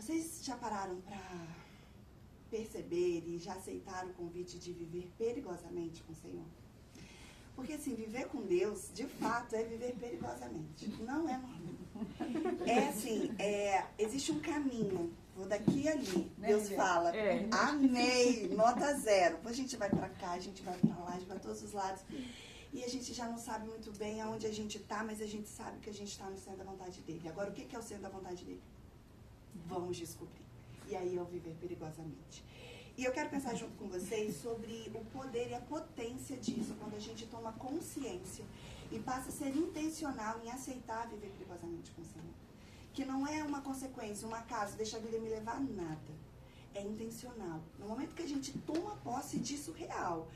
Vocês já pararam para perceber e já aceitaram o convite de viver perigosamente com o Senhor? Porque assim, viver com Deus, de fato, é viver perigosamente. Não é normal. É assim, existe um caminho. Vou daqui e ali. Deus fala, amei, nota 0. Depois a gente vai para cá, a gente vai para lá, a gente vai para todos os lados. E a gente já não sabe muito bem aonde a gente está, mas a gente sabe que a gente está no centro da vontade dele. Agora, o que é o centro da vontade dele? Vamos descobrir. E aí eu viver perigosamente. E eu quero pensar junto com vocês sobre o poder e a potência disso, quando a gente toma consciência e passa a ser intencional em aceitar viver perigosamente com o Senhor. Que não é uma consequência, um acaso, deixa a vida me levar a nada. É intencional. No momento que a gente toma posse disso real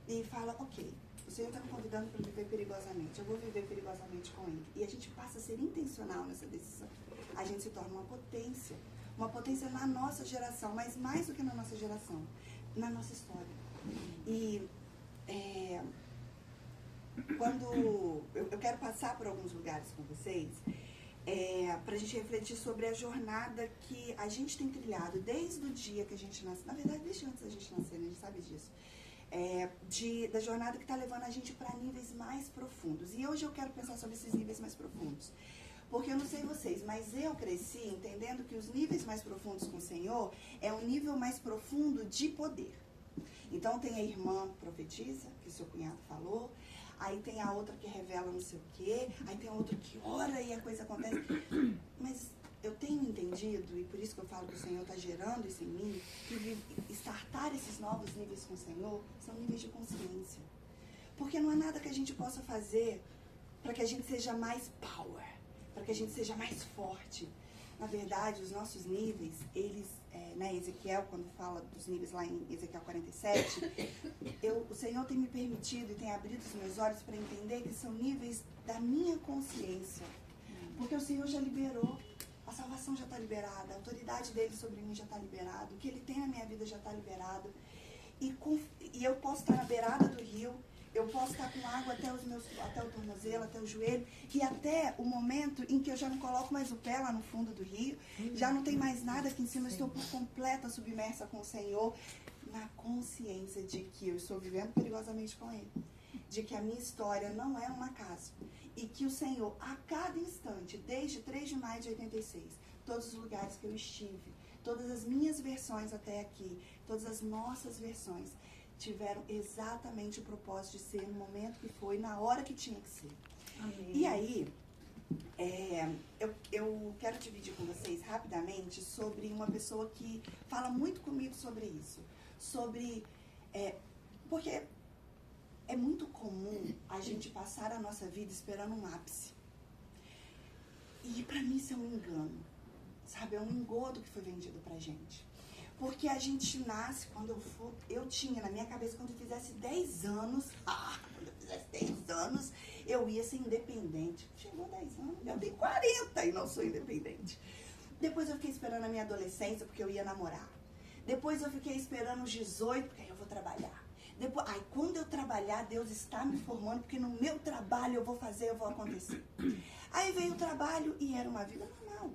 e fala, ok, o Senhor está me convidando para viver perigosamente, eu vou viver perigosamente com Ele. E a gente passa a ser intencional nessa decisão. A gente se torna uma potência na nossa geração, mas mais do que na nossa geração, na nossa história. E quando eu quero passar por alguns lugares com vocês, para a gente refletir sobre a jornada que a gente tem trilhado desde o dia que a gente nasce, na verdade desde antes da gente nascer, né? A gente sabe disso. Da jornada que está levando a gente para níveis mais profundos. E hoje eu quero pensar sobre esses níveis mais profundos. Porque eu não sei vocês, mas eu cresci entendendo que os níveis mais profundos com o Senhor é um nível mais profundo de poder. Então tem a irmã profetisa, que o seu cunhado falou, aí tem a outra que revela não sei o quê, aí tem a outra que ora e a coisa acontece. Mas eu tenho entendido, e por isso que eu falo que o Senhor está gerando isso em mim, que startar esses novos níveis com o Senhor são níveis de consciência. Porque não há nada que a gente possa fazer para que a gente seja mais power, para que a gente seja mais forte. Na verdade, os nossos níveis, eles, Ezequiel, quando fala dos níveis lá em Ezequiel 47, o Senhor tem me permitido e tem abrido os meus olhos para entender que são níveis da minha consciência. Porque o Senhor já liberou, a salvação já está liberada, a autoridade dele sobre mim já está liberada, o que ele tem na minha vida já está liberado. E eu posso estar na beirada do rio, eu posso estar com água até o tornozelo, até o joelho, e até o momento em que eu já não coloco mais o pé lá no fundo do rio, já não tem mais nada aqui em cima, eu estou por completa submersa com o Senhor, na consciência de que eu estou vivendo perigosamente com Ele, de que a minha história não é um acaso, e que o Senhor, a cada instante, desde 3 de maio de 86, todos os lugares que eu estive, todas as minhas versões até aqui, todas as nossas versões, tiveram exatamente o propósito de ser no momento que foi, na hora que tinha que ser. Amém. E aí, eu quero dividir com vocês rapidamente sobre uma pessoa que fala muito comigo sobre isso. Porque é muito comum a gente passar a nossa vida esperando um ápice. E pra mim isso é um engano, sabe? É um engodo que foi vendido pra gente. Porque a gente nasce, eu tinha na minha cabeça, quando eu fizesse 10 anos, quando eu fizesse 10 anos, eu ia ser independente. Chegou 10 anos, eu tenho 40 e não sou independente. Depois eu fiquei esperando a minha adolescência, porque eu ia namorar. Depois eu fiquei esperando os 18, porque aí eu vou trabalhar. Quando eu trabalhar, Deus está me formando, porque no meu trabalho eu vou acontecer. Aí veio o trabalho e era uma vida normal.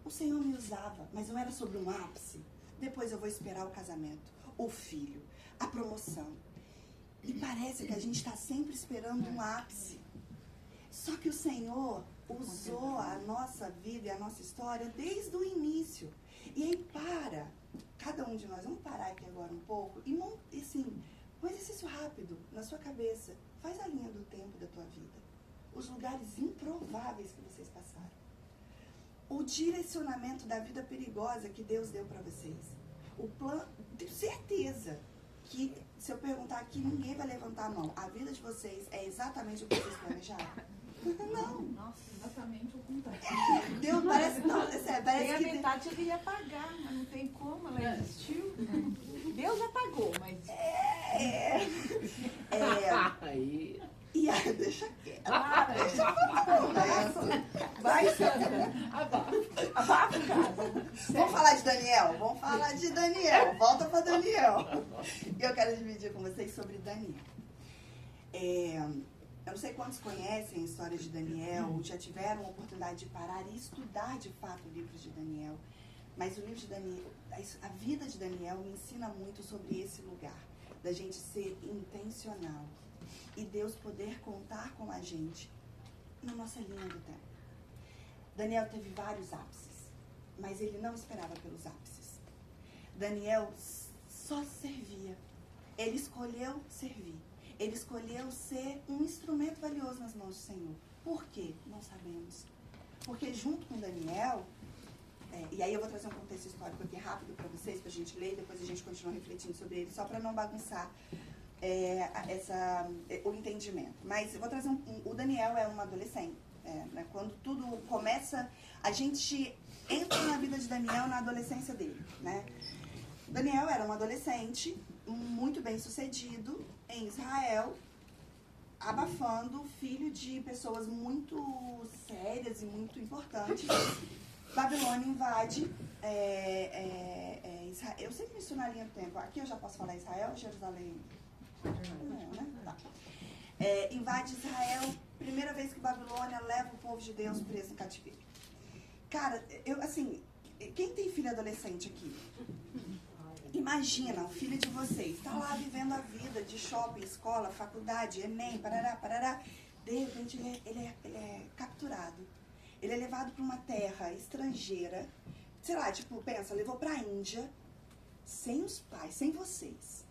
O Senhor me usava, mas não era sobre um ápice. Depois eu vou esperar o casamento, o filho, a promoção. E parece que a gente está sempre esperando um ápice. Só que o Senhor usou a nossa vida e a nossa história desde o início. E aí cada um de nós, vamos parar aqui agora um pouco e assim, um exercício rápido na sua cabeça. Faz a linha do tempo da tua vida. Os lugares improváveis que vocês passaram. O direcionamento da vida perigosa que Deus deu para vocês. O plano, tenho certeza que se eu perguntar aqui, ninguém vai levantar a mão. A vida de vocês é exatamente o que vocês planejaram? Não. Nossa, exatamente o contrário. Deus parece, não, parece tem a que metade ele ia apagar, mas não tem como, ela existiu. Deus apagou, mas... Aí... E aí, deixa quieto. Deixa eu vai, Sandra. Abafa, cara. Vamos falar de Daniel? Vamos falar de Daniel. Volta para Daniel. Eu quero dividir com vocês sobre Daniel. Eu não sei quantos conhecem a história de Daniel, já tiveram a oportunidade de parar e estudar de fato o livro de Daniel. Mas o livro de Daniel, a vida de Daniel me ensina muito sobre esse lugar, da gente ser intencional e Deus poder contar com a gente na nossa linha do tempo. Daniel teve vários ápices, mas ele não esperava pelos ápices. Daniel só servia. Ele escolheu servir. Ele escolheu ser um instrumento valioso nas mãos do Senhor. Por quê? Não sabemos. Porque junto com Daniel, e aí eu vou trazer um contexto histórico aqui rápido para vocês, para a gente ler, e depois a gente continua refletindo sobre ele, só para não bagunçar o entendimento. Mas eu vou trazer o Daniel é um adolescente. Né? Quando tudo começa, a gente entra na vida de Daniel na adolescência dele. Né? Daniel era um adolescente muito bem sucedido em Israel, abafando, filho de pessoas muito sérias e muito importantes. Babilônia invade Israel. Eu sempre misturo na linha do tempo. Aqui eu já posso falar Israel ou Jerusalém? Né? Tá. Invade Israel, primeira vez que Babilônia leva o povo de Deus preso em cativeiro. Cara, quem tem filho adolescente aqui? Imagina, o filho de vocês está lá vivendo a vida de shopping, escola, faculdade, Enem, parará, parará. De repente ele é capturado. Ele é levado para uma terra estrangeira. Sei lá, pensa, levou para a Índia, sem os pais, sem vocês.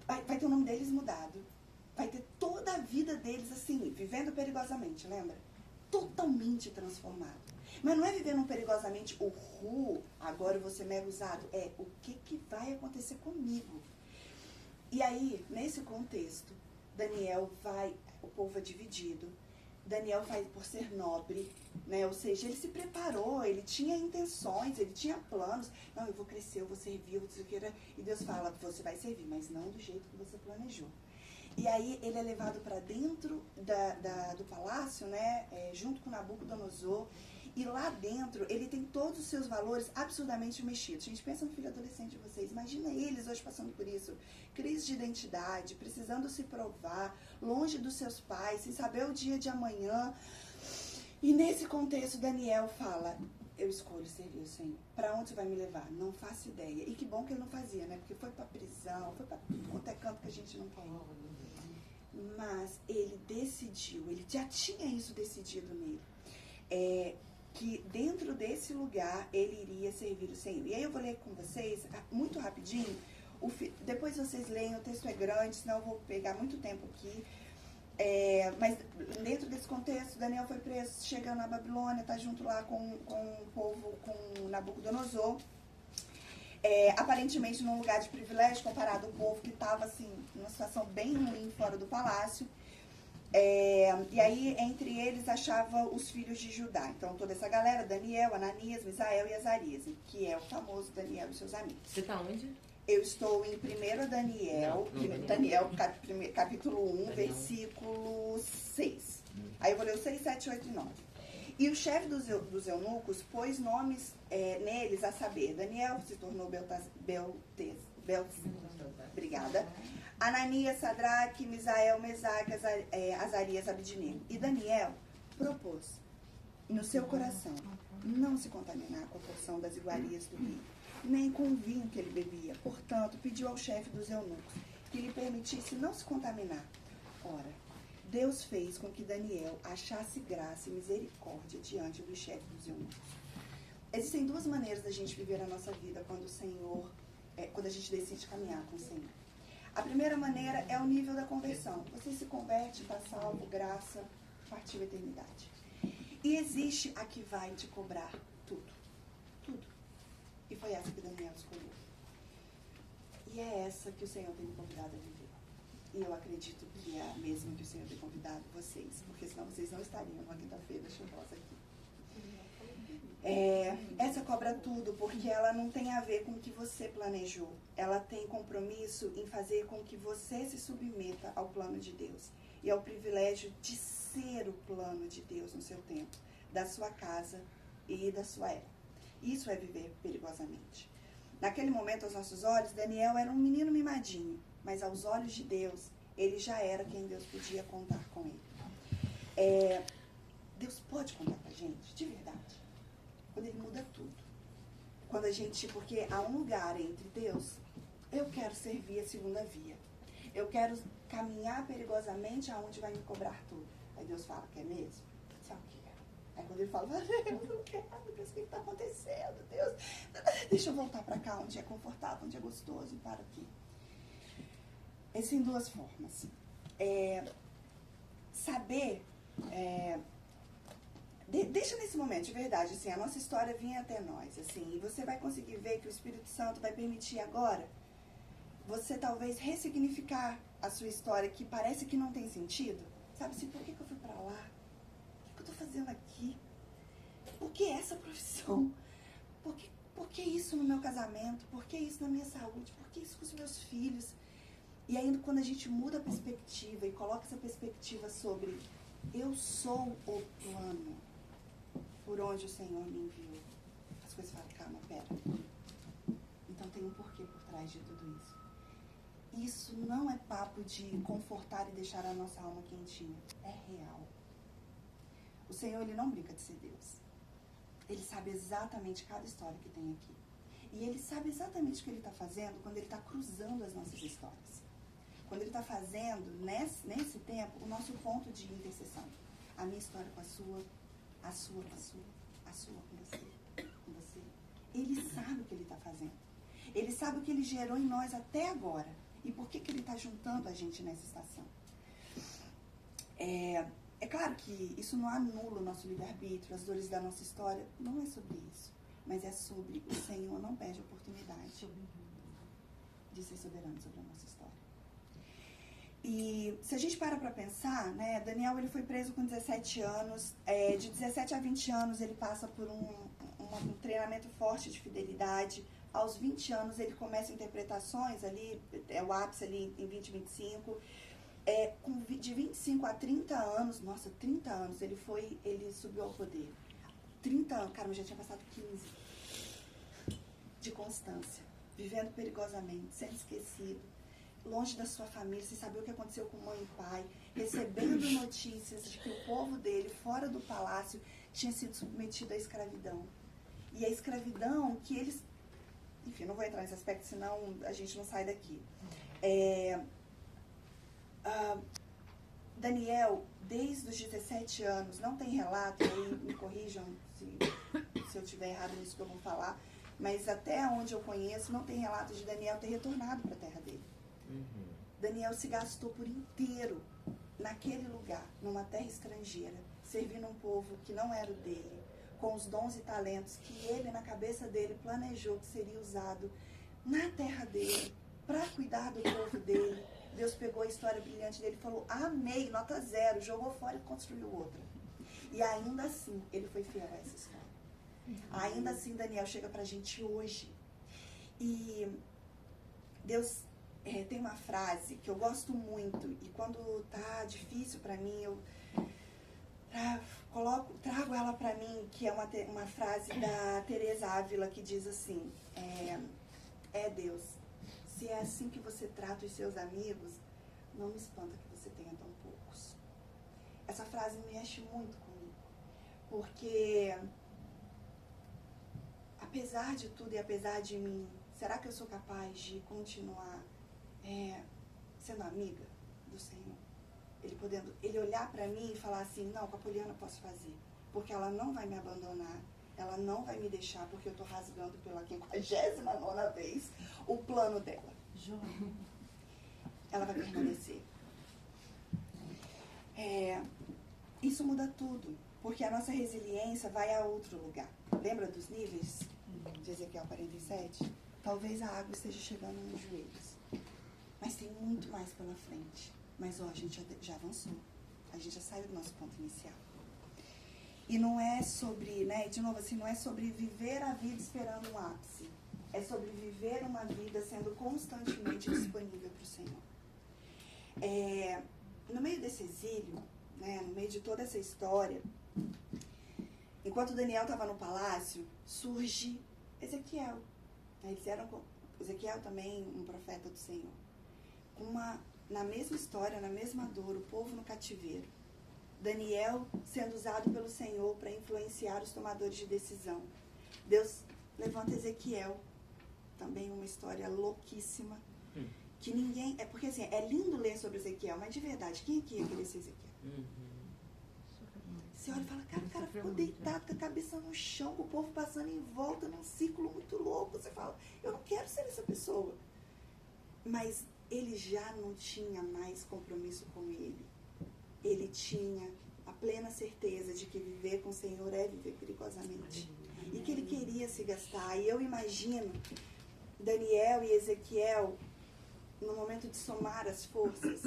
Vai ter o nome deles mudado. Vai ter toda a vida deles assim, vivendo perigosamente, lembra? Totalmente transformado. Mas não é vivendo perigosamente agora eu vou ser mega usado. O que vai acontecer comigo? E aí, nesse contexto, o povo é dividido. Daniel vai por ser nobre, né? Ou seja, ele se preparou, ele tinha intenções, ele tinha planos. Não, eu vou crescer, eu vou servir, eu vou dizer. E Deus fala, você vai servir, mas não do jeito que você planejou. E aí ele é levado para dentro do palácio, né? Junto com Nabucodonosor. E lá dentro, ele tem todos os seus valores absurdamente mexidos. Gente, pensa no filho adolescente de vocês. Imagina eles hoje passando por isso. Crise de identidade, precisando se provar, longe dos seus pais, sem saber o dia de amanhã. E nesse contexto, Daniel fala, eu escolho servir o Senhor. Para onde você vai me levar? Não faço ideia. E que bom que ele não fazia, né? Porque foi para prisão, foi para tudo quanto é canto que a gente não quer ir. Mas ele decidiu, ele já tinha isso decidido nele. Que dentro desse lugar ele iria servir o Senhor. E aí eu vou ler com vocês, muito rapidinho, depois vocês leem, o texto é grande, senão eu vou pegar muito tempo aqui. Mas dentro desse contexto, Daniel foi preso, chegando na Babilônia, está junto lá com o povo, com Nabucodonosor. Aparentemente num lugar de privilégio, comparado ao povo que estava assim, numa situação bem ruim fora do palácio. E aí, entre eles, achava os filhos de Judá. Então, toda essa galera, Daniel, Ananias, Misael e Azarias, que é o famoso Daniel e seus amigos. Você está onde? Eu estou em 1 Daniel, capítulo 1, versículo 6. Aí eu vou ler o 6, 7, 8 e 9. E o chefe dos eunucos pôs nomes neles, a saber, Daniel se tornou Obrigada. Ananias, Sadraque, Misael, Mesaque, Azarias, Abidnego. E Daniel propôs no seu coração não se contaminar com a porção das iguarias do rei, nem com o vinho que ele bebia. Portanto, pediu ao chefe dos eunucos que lhe permitisse não se contaminar. Ora, Deus fez com que Daniel achasse graça e misericórdia diante do chefe dos eunucos. Existem duas maneiras da gente viver a nossa vida quando a gente decide caminhar com o Senhor. A primeira maneira é o nível da conversão. Você se converte, está salvo, graça, partiu a eternidade. E existe a que vai te cobrar tudo. Tudo. E foi essa que Daniel escolheu. E é essa que o Senhor tem me convidado a viver. E eu acredito que é a mesma que o Senhor tem convidado vocês. Porque senão vocês não estariam numa quinta-feira chuvosa aqui. Essa cobra tudo, porque ela não tem a ver com o que você planejou. Ela tem compromisso em fazer com que você se submeta ao plano de Deus. E ao privilégio de ser o plano de Deus no seu tempo, da sua casa e da sua era. Isso é viver perigosamente. Naquele momento, aos nossos olhos, Daniel era um menino mimadinho, mas aos olhos de Deus, ele já era quem Deus podia contar com ele. Deus pode contar com a gente, de verdade. Quando ele muda tudo. quando a gente, porque há um lugar entre Deus, eu quero servir a segunda via. Eu quero caminhar perigosamente aonde vai me cobrar tudo. Aí Deus fala, quer mesmo? Só quero. Aí quando ele fala, eu não quero, Deus, o que está acontecendo? Deus, deixa eu voltar para cá, onde é confortável, onde é gostoso, e paro aqui. Esse em duas formas. Saber, deixa nesse momento, de verdade, assim, a nossa história vinha até nós, assim, e você vai conseguir ver que o Espírito Santo vai permitir agora você talvez ressignificar a sua história que parece que não tem sentido. Sabe assim, por que eu fui pra lá? O que eu tô fazendo aqui? Por que essa profissão? Por que isso no meu casamento? Por que isso na minha saúde? Por que isso com os meus filhos? E aí, quando a gente muda a perspectiva e coloca essa perspectiva sobre eu sou o plano por onde o Senhor me enviou, as coisas falam, calma, pera. Então tem um porquê por trás de tudo isso. Isso não é papo de confortar e deixar a nossa alma quentinha. É real. O Senhor, Ele não brinca de ser Deus. Ele sabe exatamente cada história que tem aqui. E Ele sabe exatamente o que Ele está fazendo quando Ele está cruzando as nossas histórias. Quando Ele está fazendo, nesse tempo, o nosso ponto de interseção. A minha história com a sua com a sua com você. Ele sabe o que Ele está fazendo. Ele sabe o que Ele gerou em nós até agora. E por que Ele está juntando a gente nessa estação? É claro que isso não anula o nosso livre-arbítrio, as dores da nossa história. Não é sobre isso. Mas é sobre o Senhor não perde a oportunidade de ser soberano sobre a nossa história. E se a gente para pensar, né, Daniel ele foi preso com 17 anos. De 17 a 20 anos ele passa por um treinamento forte de fidelidade. Aos 20 anos ele começa interpretações ali, o ápice ali em 20, 25. De 25 a 30 anos, nossa, 30 anos, ele subiu ao poder. 30 anos, cara, mas já tinha passado 15. De constância, vivendo perigosamente, sendo esquecido, longe da sua família, sem saber o que aconteceu com mãe e pai, recebendo notícias de que o povo dele, fora do palácio, tinha sido submetido à escravidão. E a escravidão que eles... Enfim, não vou entrar nesse aspecto, senão a gente não sai daqui. Daniel, desde os 17 anos, não tem relato, aí me corrijam se eu estiver errado nisso que eu vou falar, mas até onde eu conheço, não tem relato de Daniel ter retornado para a terra dele. Uhum. Daniel se gastou por inteiro naquele lugar, numa terra estrangeira, servindo um povo que não era o dele, com os dons e talentos que ele, na cabeça dele, planejou que seria usado na terra dele, para cuidar do povo dele. Deus pegou a história brilhante dele e falou, amei, nota 0, jogou fora e construiu outra. E ainda assim, ele foi fiel a essa história. Ainda assim, Daniel chega pra gente hoje. E Deus tem uma frase que eu gosto muito, e quando tá difícil pra mim, eu trago ela pra mim, que é uma frase da Teresa Ávila, que diz assim, Deus, se é assim que você trata os seus amigos, não me espanta que você tenha tão poucos. Essa frase mexe muito comigo, porque apesar de tudo e apesar de mim, será que eu sou capaz de continuar sendo amiga do Senhor? Ele olhar pra mim e falar assim, não, com a Poliana eu posso fazer, porque ela não vai me abandonar, ela não vai me deixar, porque eu tô rasgando pela 59ª vez o plano dela. Ela vai permanecer. Isso muda tudo, porque a nossa resiliência vai a outro lugar. Lembra dos níveis de Ezequiel 47? Talvez a água esteja chegando nos joelhos, mas tem muito mais pela frente. Mas a gente já avançou, a gente já saiu do nosso ponto inicial. E não é sobre, de novo assim, não é sobre viver a vida esperando um ápice. É sobre viver uma vida sendo constantemente disponível para o Senhor. No meio desse exílio, no meio de toda essa história, enquanto Daniel estava no palácio, surge Ezequiel. Ezequiel também um profeta do Senhor. Na mesma história, na mesma dor, o povo no cativeiro. Daniel sendo usado pelo Senhor para influenciar os tomadores de decisão. Deus levanta Ezequiel, também uma história louquíssima, que ninguém... Porque assim, é lindo ler sobre Ezequiel, mas de verdade, quem aqui ia querer ser Ezequiel? Você olha e fala, cara, o cara ficou deitado com a cabeça no chão, com o povo passando em volta num ciclo muito louco. Você fala, eu não quero ser essa pessoa. Mas ele já não tinha mais compromisso com ele. Ele tinha a plena certeza de que viver com o Senhor é viver perigosamente. E que ele queria se gastar. E eu imagino Daniel e Ezequiel no momento de somar as forças,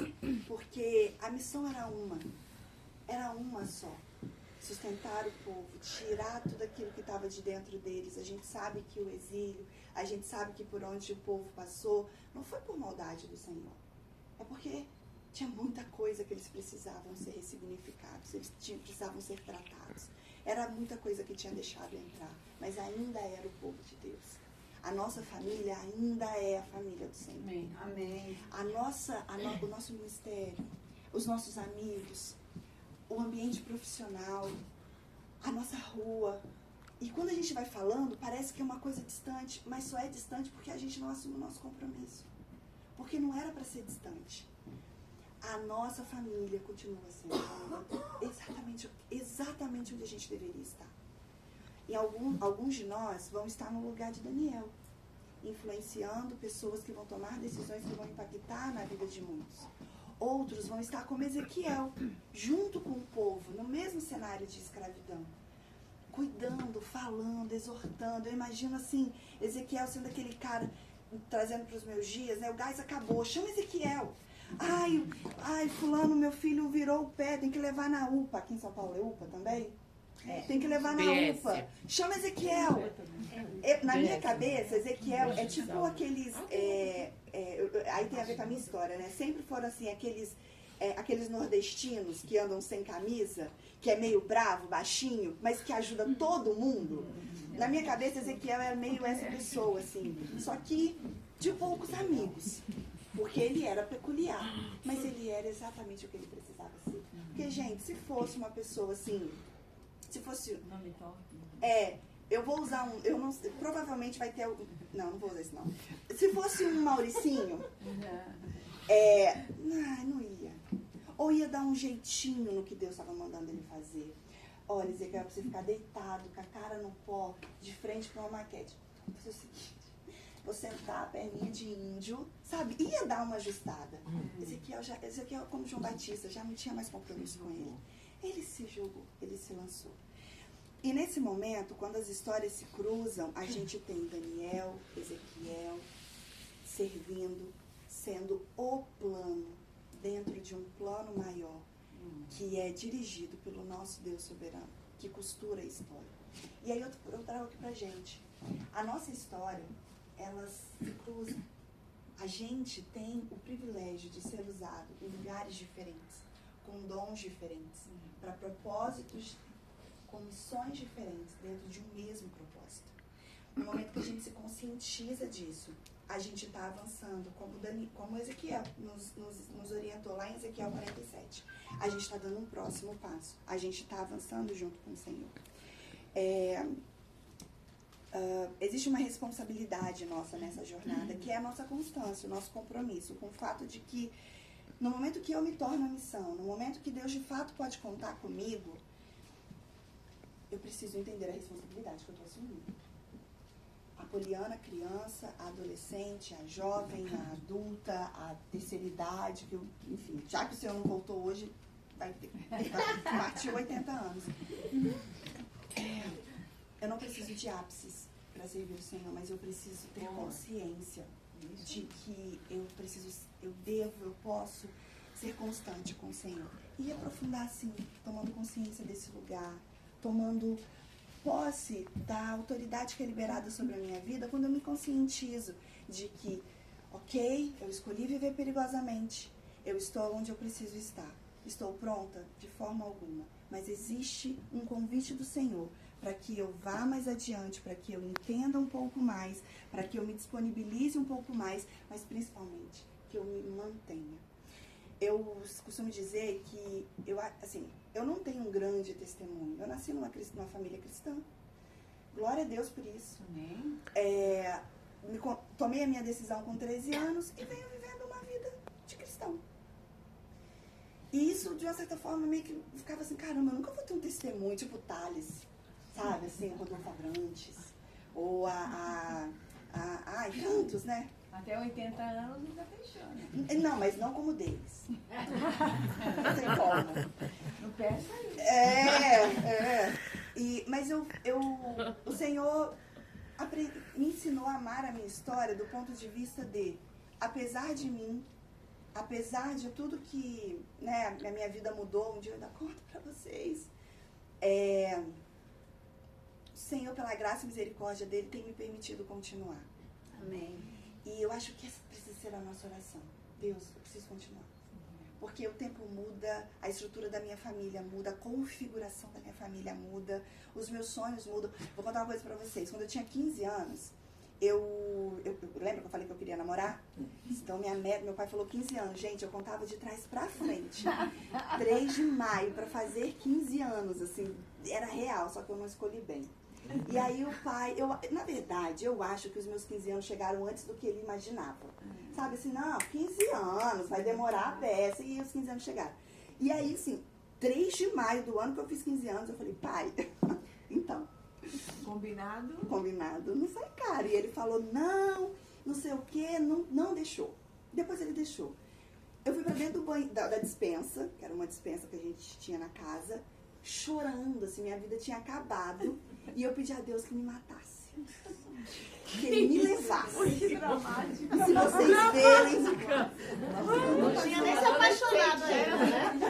porque a missão era uma só. Sustentar o povo, tirar tudo aquilo que estava de dentro deles. A gente sabe que o exílio, a gente sabe que por onde o povo passou, não foi por maldade do Senhor. É porque tinha muita coisa que eles precisavam ser ressignificados, eles precisavam ser tratados. Era muita coisa que tinha deixado entrar, mas ainda era o povo de Deus. A nossa família ainda é a família do Senhor. Amém. Amém. O nosso ministério, os nossos amigos, o ambiente profissional, a nossa rua. E quando a gente vai falando, parece que é uma coisa distante, mas só é distante porque a gente não assume o nosso compromisso. Porque não era para ser distante. A nossa família continua sendo exatamente onde a gente deveria estar. E alguns de nós vão estar no lugar de Daniel, influenciando pessoas que vão tomar decisões que vão impactar na vida de muitos. Outros vão estar como Ezequiel, junto com o povo, no mesmo cenário de escravidão. Cuidando, falando, exortando. Eu imagino assim, Ezequiel sendo aquele cara, trazendo para os meus dias, né? O gás acabou, chama Ezequiel. Ai, fulano, meu filho virou o pé, tem que levar na UPA. Aqui em São Paulo é UPA também? Tem que levar na UPA. Chama Ezequiel. Na minha cabeça, Ezequiel é tipo aqueles... aí tem a ver com a minha história, né? Sempre foram assim, aqueles nordestinos que andam sem camisa, que é meio bravo, baixinho, mas que ajuda todo mundo. Na minha cabeça, Ezequiel era meio essa pessoa, assim. Só que de poucos amigos. Porque ele era peculiar. Mas ele era exatamente o que ele precisava ser. Porque, gente, se fosse uma pessoa assim... Se fosse... eu vou usar um... Eu não sei, provavelmente vai ter... Não vou usar isso, não. Se fosse um Mauricinho... não ia. Ou ia dar um jeitinho no que Deus estava mandando ele fazer. Olha, Ezequiel, pra você ficar deitado, com a cara no pó, de frente para uma maquete. Vou fazer o seguinte... Vou sentar a perninha de índio, sabe? Ia dar uma ajustada. Ezequiel, como João Batista, já não tinha mais compromisso com ele. Ele se jogou, ele se lançou. E nesse momento, quando as histórias se cruzam, a gente tem Daniel, Ezequiel, servindo, sendo o plano, dentro de um plano maior, que é dirigido pelo nosso Deus soberano, que costura a história. E aí eu trago aqui pra gente. A nossa história, elas se cruzam. A gente tem o privilégio de ser usado em lugares diferentes, com dons diferentes, para propósitos, com missões diferentes, dentro de um mesmo propósito. No momento que a gente se conscientiza disso, a gente está avançando, como Ezequiel nos orientou lá em Ezequiel 47. A gente está dando um próximo passo. A gente está avançando junto com o Senhor. Existe uma responsabilidade nossa nessa jornada, que é a nossa constância, o nosso compromisso, com o fato de que no momento que eu me torno a missão, no momento que Deus de fato pode contar comigo, eu preciso entender a responsabilidade que eu estou assumindo. A poliana, a criança, a adolescente, a jovem, a adulta, a terceira idade, enfim, já que o Senhor não voltou hoje, vai partir 80 anos. Eu não preciso de ápices para servir o Senhor, mas eu preciso ter consciência de que eu posso ser constante com o Senhor. E aprofundar, assim, tomando consciência desse lugar, tomando posse da autoridade que é liberada sobre a minha vida, quando eu me conscientizo de que, ok, eu escolhi viver perigosamente, eu estou onde eu preciso estar. Estou pronta? De forma alguma. Mas existe um convite do Senhor para que eu vá mais adiante, para que eu entenda um pouco mais, para que eu me disponibilize um pouco mais, mas principalmente que eu me mantenha. Eu costumo dizer que eu não tenho um grande testemunho. Eu nasci numa família cristã. Glória a Deus por isso. Amém. Tomei a minha decisão com 13 anos e venho vivendo uma vida de cristão. E isso, de uma certa forma, meio que ficava assim, caramba, eu nunca vou ter um testemunho, tipo Thales, sabe, assim, Rodolfo Abrantes, ou tantos, né? Até 80 anos ainda fechou, né? Não, mas não como deles. Não tem como. Não peça aí. Mas o Senhor me ensinou a amar a minha história do ponto de vista de, apesar de mim, apesar de tudo que, né, a minha vida mudou, um dia eu ainda conto pra vocês, o Senhor, pela graça e misericórdia dele, tem me permitido continuar. Amém. E eu acho que essa precisa ser a nossa oração. Deus, eu preciso continuar. Porque o tempo muda, a estrutura da minha família muda, a configuração da minha família muda, os meus sonhos mudam. Vou contar uma coisa pra vocês. Quando eu tinha 15 anos, eu lembra que eu falei que eu queria namorar? Então meu pai falou 15 anos. Gente, eu contava de trás pra frente. 3 de maio pra fazer 15 anos, assim, era real, só que eu não escolhi bem. E aí o pai, na verdade, eu acho que os meus 15 anos chegaram antes do que ele imaginava. Sabe assim, não, 15 anos, vai demorar a beça, e os 15 anos chegaram. E aí, assim, 3 de maio do ano que eu fiz 15 anos, eu falei, pai, então... Combinado? Combinado, não sai caro. E ele falou, não sei o quê, não deixou. Depois ele deixou. Eu fui pra dentro do banho, da despensa, que era uma despensa que a gente tinha na casa, chorando, assim, minha vida tinha acabado. E eu pedi a Deus que me matasse. Que ele me levasse. Que dramático. Se vocês verem... Não tinha nem se apaixonado ainda, né?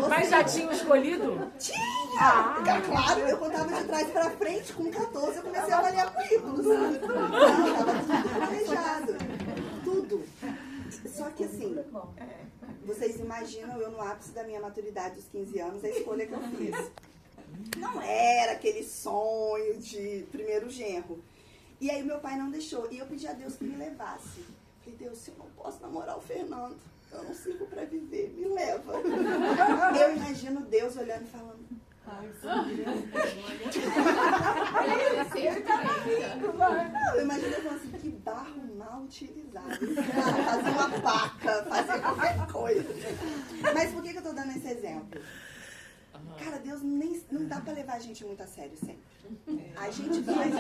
Mas já tinha escolhido? Tinha! Claro, eu contava de trás pra frente, com 14 eu comecei a avaliar currículos. Não, tava tudo planejado. Tudo. Só que assim, vocês imaginam eu no ápice da minha maturidade dos 15 anos, a escolha que eu fiz. Não era aquele sonho de primeiro genro. E aí meu pai não deixou. E eu pedi a Deus que me levasse. Falei, Deus, se eu não posso namorar o Fernando, eu não sirvo pra viver, me leva. Eu imagino Deus olhando e falando, não, eu imagino ele falando assim, que barro mal utilizado. Fazer uma paca, fazer qualquer coisa. Mas por que eu tô dando esse exemplo? Cara, Deus não dá pra levar a gente muito a sério sempre. A gente vai.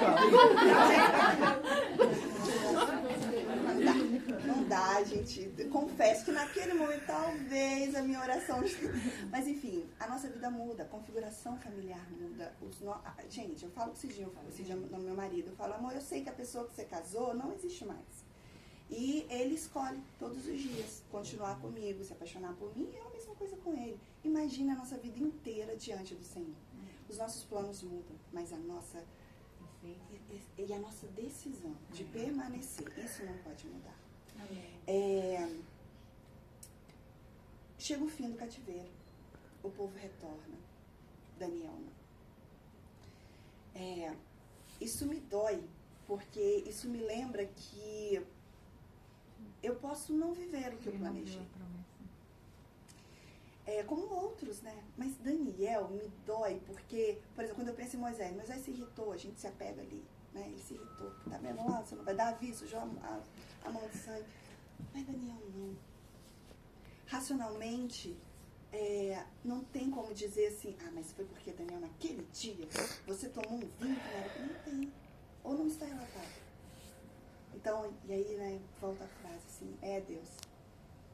Não dá, gente. Confesso que naquele momento talvez a minha oração. Mas enfim, a nossa vida muda, a configuração familiar muda. Gente, eu falo com o Cidinho, no meu marido, eu falo, amor, eu sei que a pessoa que você casou não existe mais. E ele escolhe todos os dias continuar comigo, se apaixonar por mim, e é a mesma coisa com ele. Imagina a nossa vida inteira diante do Senhor. Os nossos planos mudam, mas a nossa decisão de permanecer, isso não pode mudar. Chega o fim do cativeiro, o povo retorna, Daniel não. Isso me dói, porque isso me lembra que eu posso não viver o que eu planejei. Como outros, né? Mas Daniel me dói porque, por exemplo, quando eu penso em Moisés se irritou, a gente se apega ali, né? Ele se irritou, tá vendo lá? Você não vai dar aviso, sujou a mão de sangue. Mas Daniel não. Racionalmente, não tem como dizer assim, mas foi porque Daniel naquele dia você tomou um vinho que não tem. Ou não está relatado. Então, e aí, né, volta a frase assim, Deus,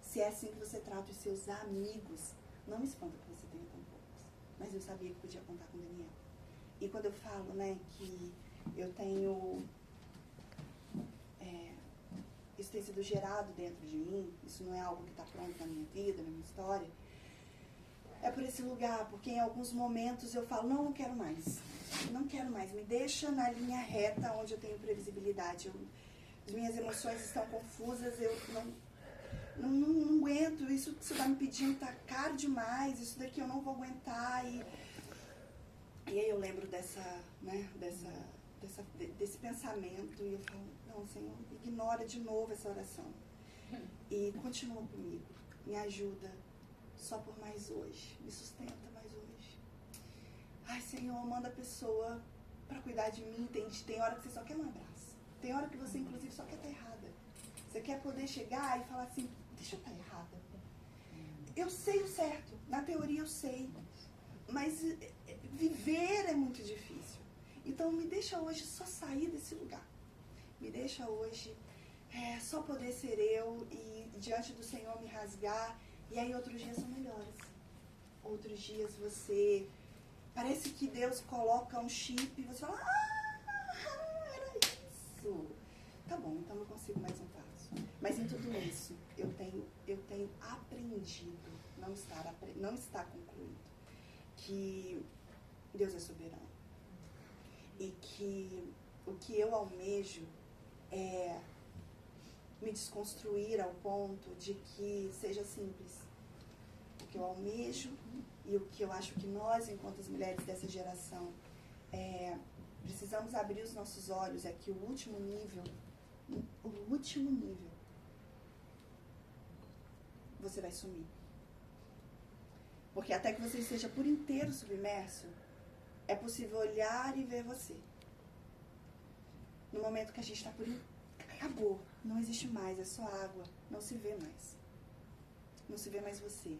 se é assim que você trata os seus amigos, não me espanta que você tenha tão poucos. Mas eu sabia que podia contar com Daniel. E quando eu falo, né, que eu tenho, isso tem sido gerado dentro de mim, isso não é algo que está pronto na minha vida, na minha história, é por esse lugar, porque em alguns momentos eu falo, não quero mais, me deixa na linha reta onde eu tenho previsibilidade, as minhas emoções estão confusas, eu não aguento, isso que você está me pedindo está caro demais, isso daqui eu não vou aguentar. E aí eu lembro desse pensamento e eu falo, não, Senhor, ignora de novo essa oração. E continua comigo, me ajuda só por mais hoje, me sustenta mais hoje. Ai, Senhor, manda a pessoa para cuidar de mim. Tem hora que você só quer um abraço. Tem hora que você, inclusive, só quer estar errada. Você quer poder chegar e falar assim, deixa eu estar errada. Eu sei o certo. Na teoria eu sei. Mas viver é muito difícil. Então me deixa hoje só sair desse lugar. Me deixa hoje só poder ser eu e diante do Senhor me rasgar. E aí outros dias são melhores. Outros dias você... Parece que Deus coloca um chip e você fala, era isso. Tá bom, então eu consigo mais um passo. Mas em tudo isso, eu tenho aprendido, não está concluído, que Deus é soberano. E que o que eu almejo é me desconstruir ao ponto de que seja simples. O que eu almejo e o que eu acho que nós, enquanto as mulheres dessa geração, precisamos abrir os nossos olhos é que o último nível, você vai sumir. Porque até que você esteja por inteiro submerso, é possível olhar e ver você. No momento que a gente está por inteiro, acabou, não existe mais, é só água, não se vê mais. Não se vê mais você.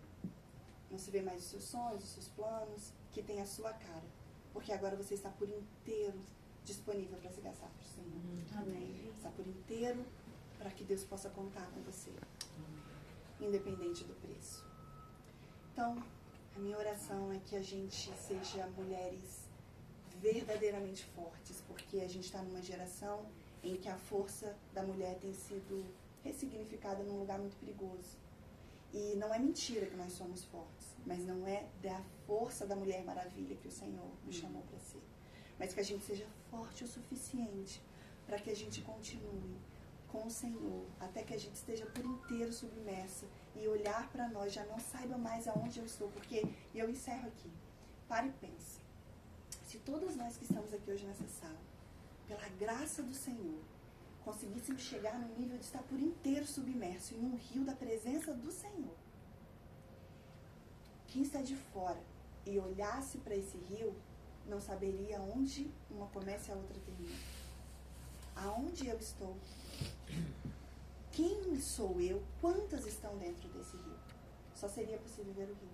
Não se vê mais os seus sonhos, os seus planos, que tem a sua cara. Porque agora você está por inteiro disponível para se gastar para o Senhor. Amém. Está por inteiro para que Deus possa contar com você. Independente do preço. Então, a minha oração é que a gente seja mulheres verdadeiramente fortes, porque a gente está numa geração em que a força da mulher tem sido ressignificada num lugar muito perigoso. E não é mentira que nós somos fortes, mas não é da força da Mulher Maravilha que o Senhor nos chamou para ser. Mas que a gente seja forte o suficiente para que a gente continue com o Senhor, até que a gente esteja por inteiro submersa e olhar para nós, já não saiba mais aonde eu estou, porque, e eu encerro aqui, para e pense, se todas nós que estamos aqui hoje nessa sala, pela graça do Senhor, conseguíssemos chegar no nível de estar por inteiro submerso em um rio da presença do Senhor, quem está de fora e olhasse para esse rio, não saberia onde uma começa e a outra termina. Aonde eu estou? Quem sou eu? Quantas estão dentro desse rio? Só seria possível ver o rio.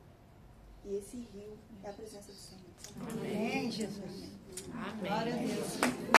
E esse rio é a presença do Senhor. Amém, Jesus. Amém. Glória a Deus.